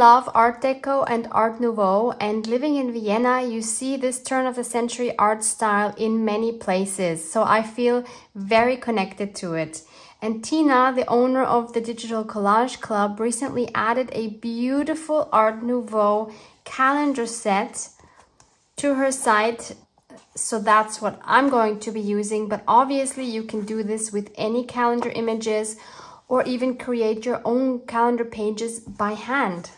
love Art Deco and Art Nouveau, and living in Vienna, you see this turn of the century art style in many places. So I feel very connected to it. And Tina, the owner of the Digital Collage Club, recently added a beautiful Art Nouveau calendar set to her site. So that's what I'm going to be using. But obviously you can do this with any calendar images or even create your own calendar pages by hand.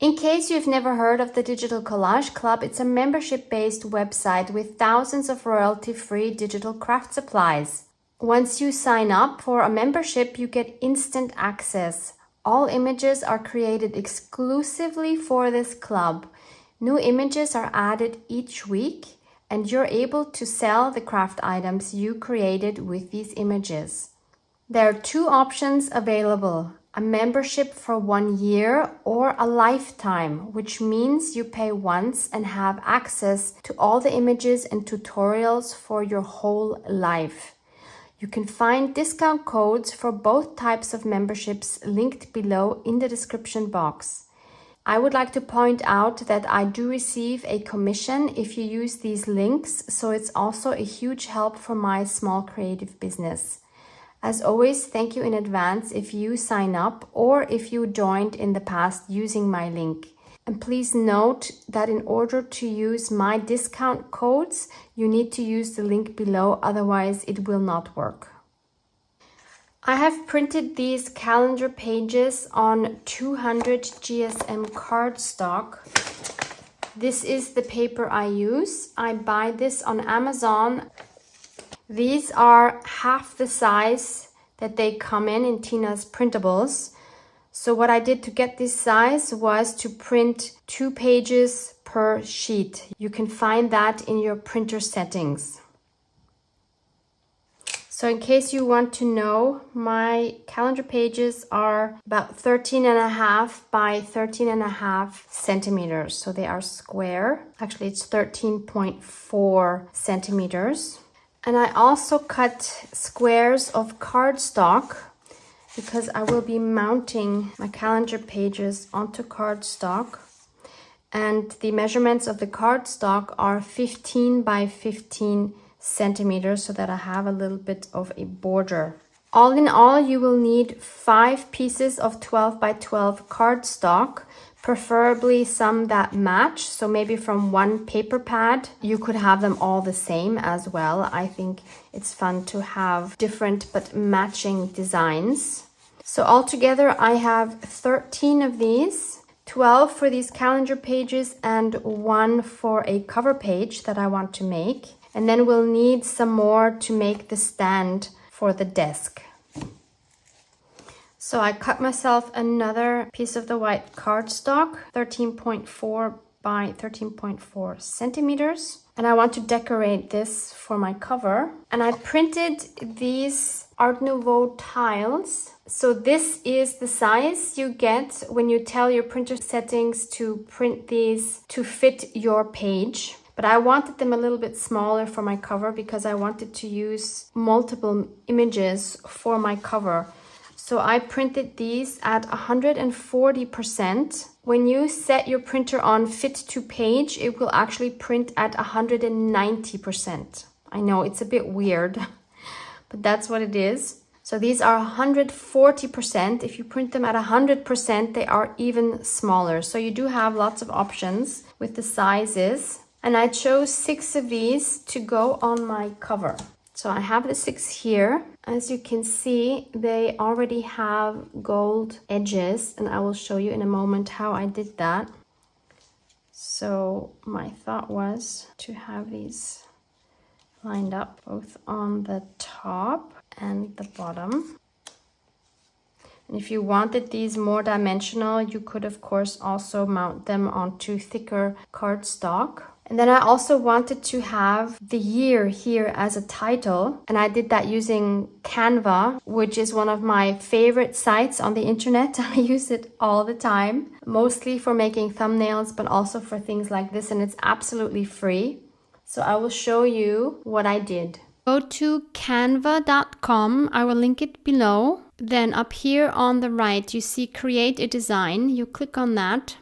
In case you've never heard of the Digital Collage Club, it's a membership-based website with thousands of royalty-free digital craft supplies. Once you sign up for a membership, you get instant access. All images are created exclusively for this club. New images are added each week, and you're able to sell the craft items you created with these images. There are two options available: a membership for 1 year or a lifetime, which means you pay once and have access to all the images and tutorials for your whole life. You can find discount codes for both types of memberships linked below in the description box. I would like to point out that I do receive a commission if you use these links, so it's also a huge help for my small creative business. As always, thank you in advance if you sign up or if you joined in the past using my link. And please note that in order to use my discount codes, you need to use the link below, otherwise it will not work. I have printed these calendar pages on 200 GSM cardstock. This is the paper I use. I buy this on Amazon. These are half the size that they come in Tina's printables. So what I did to get this size was to print 2 pages per sheet. You can find that in your printer settings. So in case you want to know, my calendar pages are about 13.5 by 13.5 centimeters. So they are square. Actually, it's 13.4 centimeters. And I also cut squares of cardstock because I will be mounting my calendar pages onto cardstock. And the measurements of the cardstock are 15 by 15 centimeters, so that I have a little bit of a border. All in all, you will need 5 pieces of 12 by 12 cardstock, preferably some that match. So maybe from one paper pad, you could have them all the same as well. I think it's fun to have different but matching designs. So altogether, I have 13 of these, 12 for these calendar pages and 1 for a cover page that I want to make. And then we'll need some more to make the stand for the desk. So I cut myself another piece of the white cardstock, 13.4 by 13.4 centimeters. And I want to decorate this for my cover. And I printed these Art Nouveau tiles. So this is the size you get when you tell your printer settings to print these to fit your page. But I wanted them a little bit smaller for my cover because I wanted to use multiple images for my cover. So I printed these at 140%. When you set your printer on fit to page, it will actually print at 190%. I know it's a bit weird, but that's what it is. So these are 140%. If you print them at 100%, they are even smaller. So you do have lots of options with the sizes. And I chose 6 of these to go on my cover. So I have the 6 here. As you can see, they already have gold edges, and I will show you in a moment how I did that. So my thought was to have these lined up both on the top and the bottom. And if you wanted these more dimensional, you could of course also mount them onto thicker cardstock. And then I also wanted to have the year here as a title. And I did that using Canva, which is one of my favorite sites on the internet. I use it all the time, mostly for making thumbnails, but also for things like this. And it's absolutely free. So I will show you what I did. Go to canva.com. I will link it below. Then up here on the right, you see create a design. You click on that.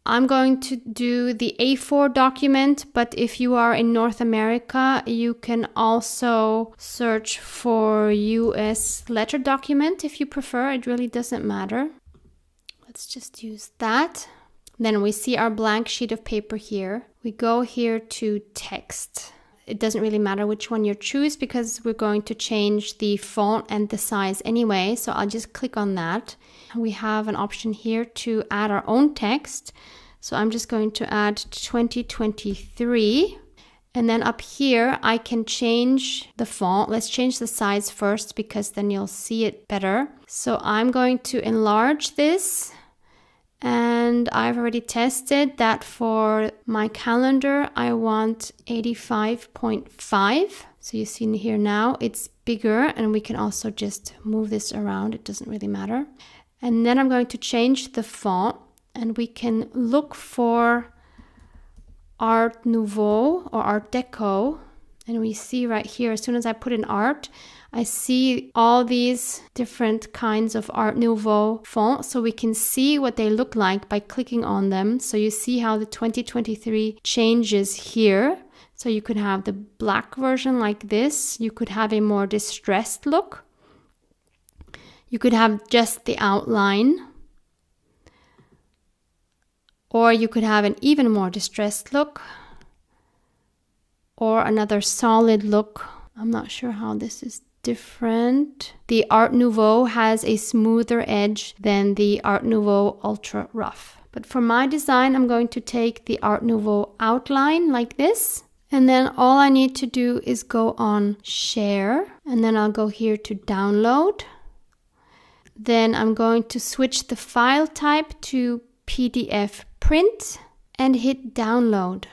I'm going to do the A4 document, but if you are in North America, you can also search for US letter document if you prefer. It really doesn't matter. Let's just use that. Then we see our blank sheet of paper here. We go here to text. It doesn't really matter which one you choose because we're going to change the font and the size anyway. So I'll just click on that. We have an option here to add our own text. So I'm just going to add 2023. And then up here, I can change the font. Let's change the size first because then you'll see it better. So I'm going to enlarge this. And I've already tested that for my calendar, I want 85.5. So you see here now it's bigger, and we can also just move this around. It doesn't really matter. And then I'm going to change the font, and we can look for Art Nouveau or Art Deco. And we see right here, as soon as I put in art, I see all these different kinds of Art Nouveau fonts, so we can see what they look like by clicking on them. So you see how the 2023 changes here. So you could have the black version like this. You could have a more distressed look. You could have just the outline. Or you could have an even more distressed look. Or another solid look. I'm not sure how this is different. The Art Nouveau has a smoother edge than the Art Nouveau Ultra Rough. But for my design, I'm going to take the Art Nouveau outline like this. And then all I need to do is go on Share. And then I'll go here to Download. Then I'm going to switch the file type to PDF Print and hit Download.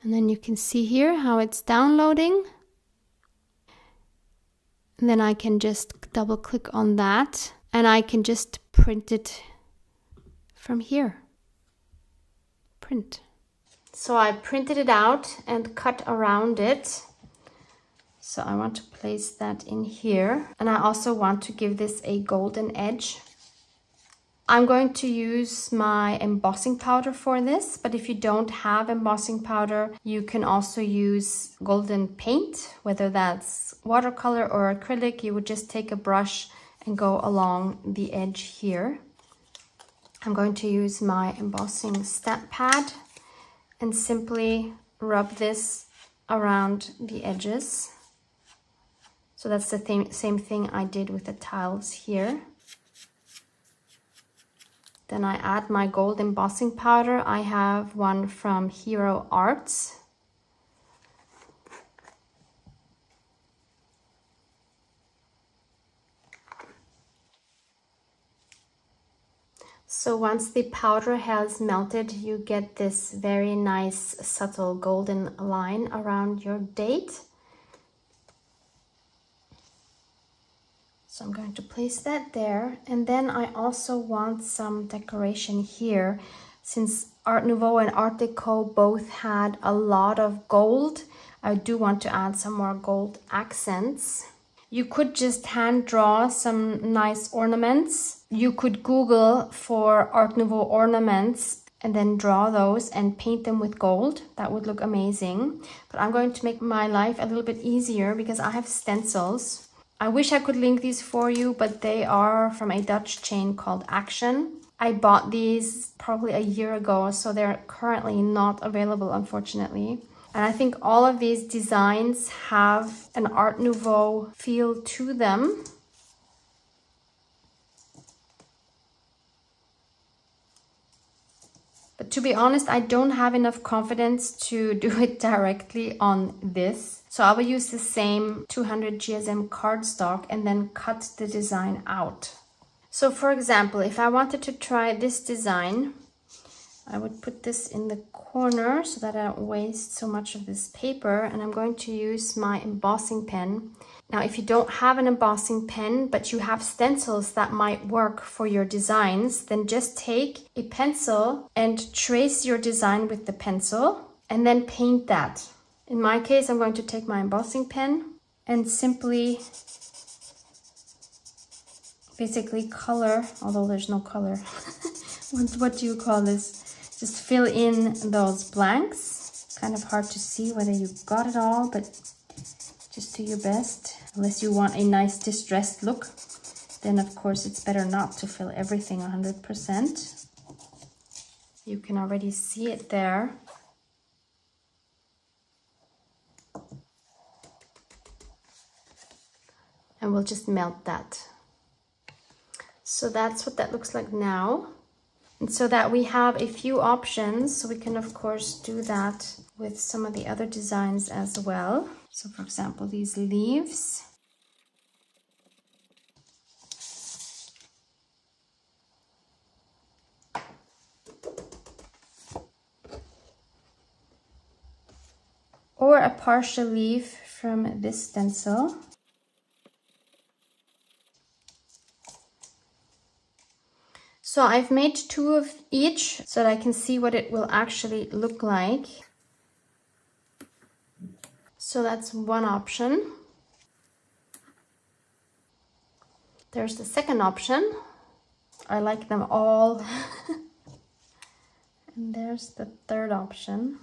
And then you can see here how it's downloading. And then I can just double click on that and I can just print it from here. Print. So I printed it out and cut around it. So I want to place that in here. And I also want to give this a golden edge. I'm going to use my embossing powder for this, but if you don't have embossing powder, you can also use golden paint, whether that's watercolor or acrylic. You would just take a brush and go along the edge here. I'm going to use my embossing stamp pad and simply rub this around the edges. So that's the same thing I did with the tiles here. Then I add my gold embossing powder. I have one from Hero Arts. So once the powder has melted, you get this very nice subtle golden line around your date. So I'm going to place that there. And then I also want some decoration here. Since Art Nouveau and Art Deco both had a lot of gold, I do want to add some more gold accents. You could just hand draw some nice ornaments. You could Google for Art Nouveau ornaments and then draw those and paint them with gold. That would look amazing. But I'm going to make my life a little bit easier because I have stencils. I wish I could link these for you, but they are from a Dutch chain called Action. I bought these probably a year ago, so they're currently not available, unfortunately. And I think all of these designs have an Art Nouveau feel to them. But to be honest, I don't have enough confidence to do it directly on this. So I will use the same 200 GSM cardstock and then cut the design out. So for example, if I wanted to try this design, I would put this in the corner so that I don't waste so much of this paper, and I'm going to use my embossing pen. Now, if you don't have an embossing pen, but you have stencils that might work for your designs, then just take a pencil and trace your design with the pencil and then paint that. In my case, I'm going to take my embossing pen and simply basically color, although there's no color. What do you call this? Just fill in those blanks. Kind of hard to see whether you got it all, but just do your best. Unless you want a nice distressed look, then of course it's better not to fill everything 100%. You can already see it there. And we'll just melt that. So that's what that looks like now. And so that we have a few options, so we can of course do that with some of the other designs as well. So for example, these leaves. Or a partial leaf from this stencil. So I've made 2 of each so that I can see what it will actually look like. So that's one option. There's the second option. I like them all. And there's the third option.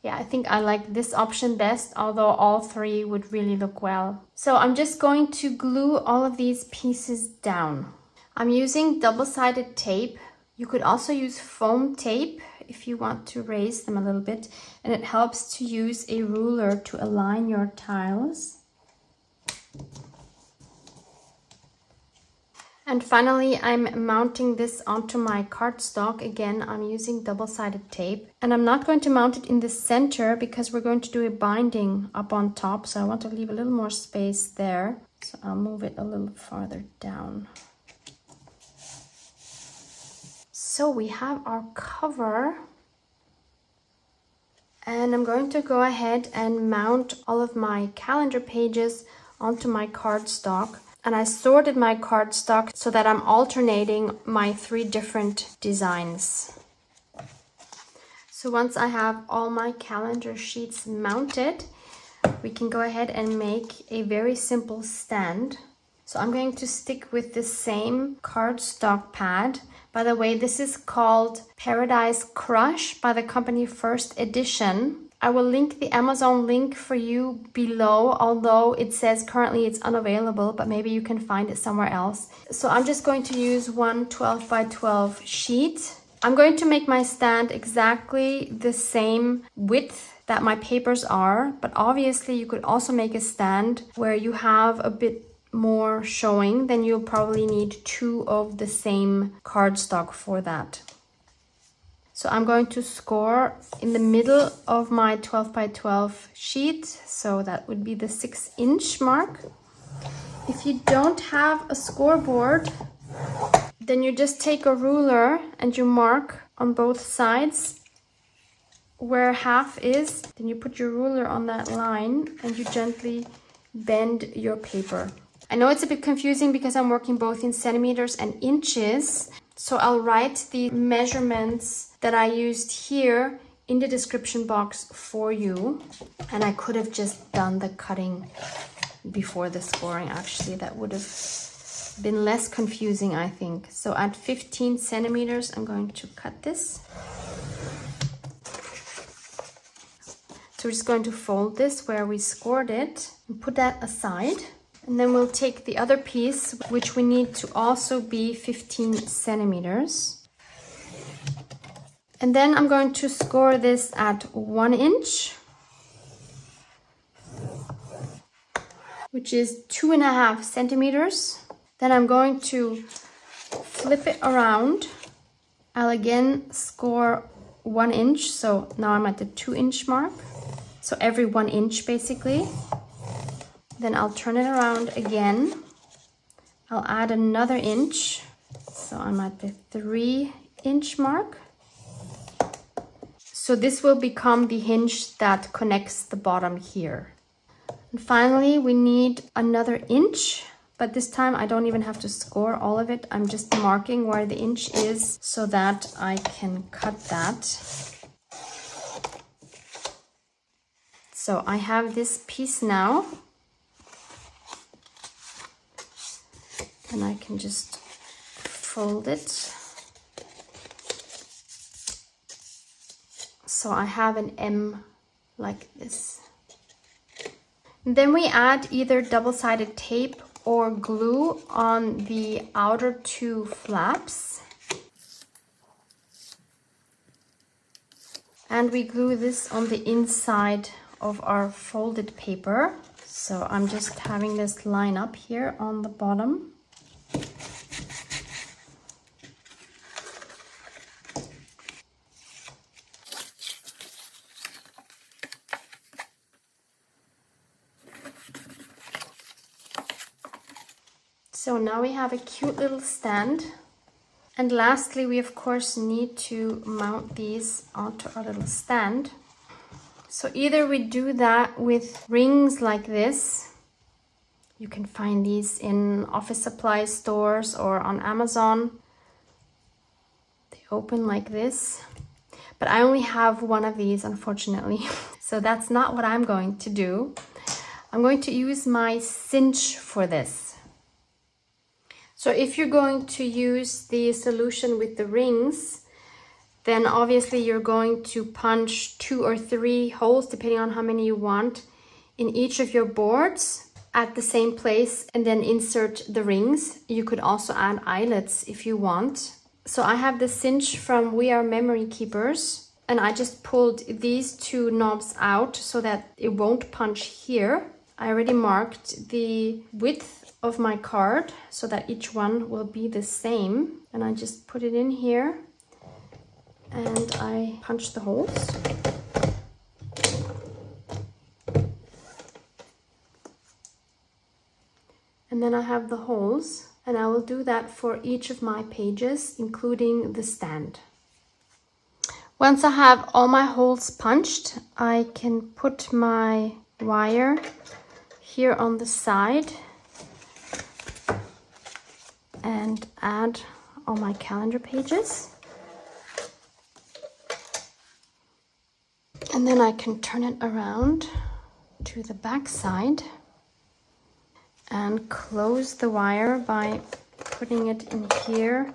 Yeah, I think I like this option best, although all 3 would really look well. So I'm just going to glue all of these pieces down. I'm using double-sided tape. You could also use foam tape if you want to raise them a little bit, and it helps to use a ruler to align your tiles. And finally, I'm mounting this onto my cardstock. Again, I'm using double-sided tape, and I'm not going to mount it in the center because we're going to do a binding up on top, so I want to leave a little more space there. So I'll move it a little farther down. So we have our cover, and I'm going to go ahead and mount all of my calendar pages onto my cardstock. And I sorted my cardstock so that I'm alternating my 3 different designs. So once I have all my calendar sheets mounted, we can go ahead and make a very simple stand. So I'm going to stick with the same cardstock pad. By the way, this is called Paradise Crush by the company First Edition. I will link the Amazon link for you below, although it says currently it's unavailable, but maybe you can find it somewhere else. So I'm just going to use one 12 by 12 sheet. I'm going to make my stand exactly the same width that my papers are, but obviously you could also make a stand where you have a bit more showing. Then you'll probably need 2 of the same cardstock for that. So I'm going to score in the middle of my 12 by 12 sheet, so that would be the 6-inch mark. If you don't have a scoreboard, then you just take a ruler and you mark on both sides where half is. Then you put your ruler on that line and you gently bend your paper. I know it's a bit confusing because I'm working both in centimeters and inches, so I'll write the measurements that I used here in the description box for you. And I could have just done the cutting before the scoring, actually. That would have been less confusing, I think. So at 15 centimeters, I'm going to cut this. So we're just going to fold this where we scored it and put that aside. And then we'll take the other piece, which we need to also be 15 centimeters. And then I'm going to score this at 1 inch, which is 2.5 centimeters. Then I'm going to flip it around. I'll again score 1 inch. So now I'm at the 2-inch mark. So every 1 inch basically. Then I'll turn it around again. I'll add another inch. So I'm at the 3-inch mark. So this will become the hinge that connects the bottom here. And finally, we need another inch, but this time I don't even have to score all of it. I'm just marking where the inch is so that I can cut that. So I have this piece now. And I can just fold it. So I have an M like this. And then we add either double-sided tape or glue on the outer two flaps. And we glue this on the inside of our folded paper. So I'm just having this line up here on the bottom. So now we have a cute little stand. And lastly, we of course need to mount these onto our little stand. So either we do that with rings like this. You can find these in office supply stores or on Amazon. They open like this. But I only have one of these, unfortunately. So that's not what I'm going to do. I'm going to use my cinch for this. So if you're going to use the solution with the rings, then obviously you're going to punch 2 or 3 holes, depending on how many you want, in each of your boards at the same place and then insert the rings. You could also add eyelets if you want. So I have the cinch from We Are Memory Keepers, and I just pulled these 2 knobs out so that it won't punch here. I already marked the width of my card so that each one will be the same, and I just put it in here and I punch the holes. And then I have the holes, and I will do that for each of my pages, including the stand. Once I have all my holes punched, I can put my wire here on the side and add all my calendar pages. And then I can turn it around to the back side and close the wire by putting it in here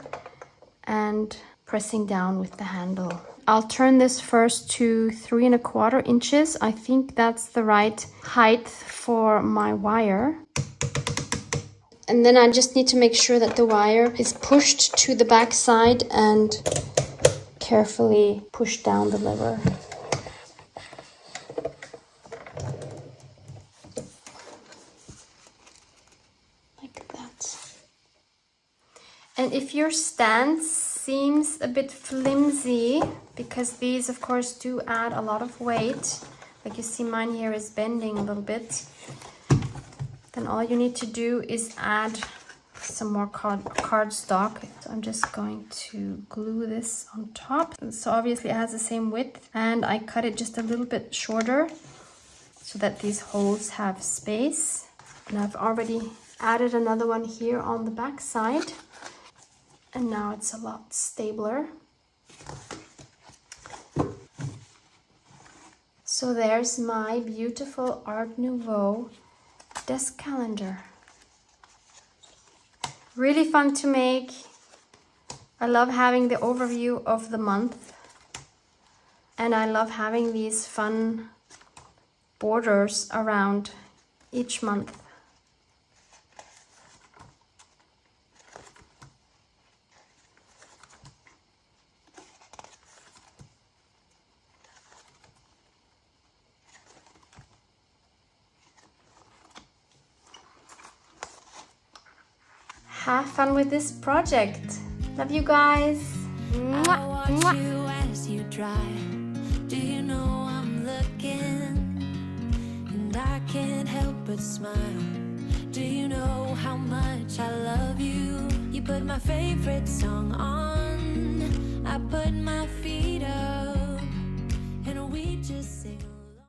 and pressing down with the handle. I'll turn this first to 3 1/4 inches. I think that's the right height for my wire. And then I just need to make sure that the wire is pushed to the back side and carefully push down the lever. Like that. And if your stand seems a bit flimsy, because these of course do add a lot of weight, like you see mine here is bending a little bit, then all you need to do is add some more cardstock. So I'm just going to glue this on top. So obviously it has the same width, and I cut it just a little bit shorter so that these holes have space. And I've already added another one here on the back side. And now it's a lot stabler. So there's my beautiful Art Nouveau desk calendar. Really fun to make. I love having the overview of the month. And I love having these fun borders around each month. Have fun with this project. Love you guys. I watch you as you drive. Do you know I'm looking? And I can't help but smile. Do you know how much I love you? You put my favorite song on. I put my feet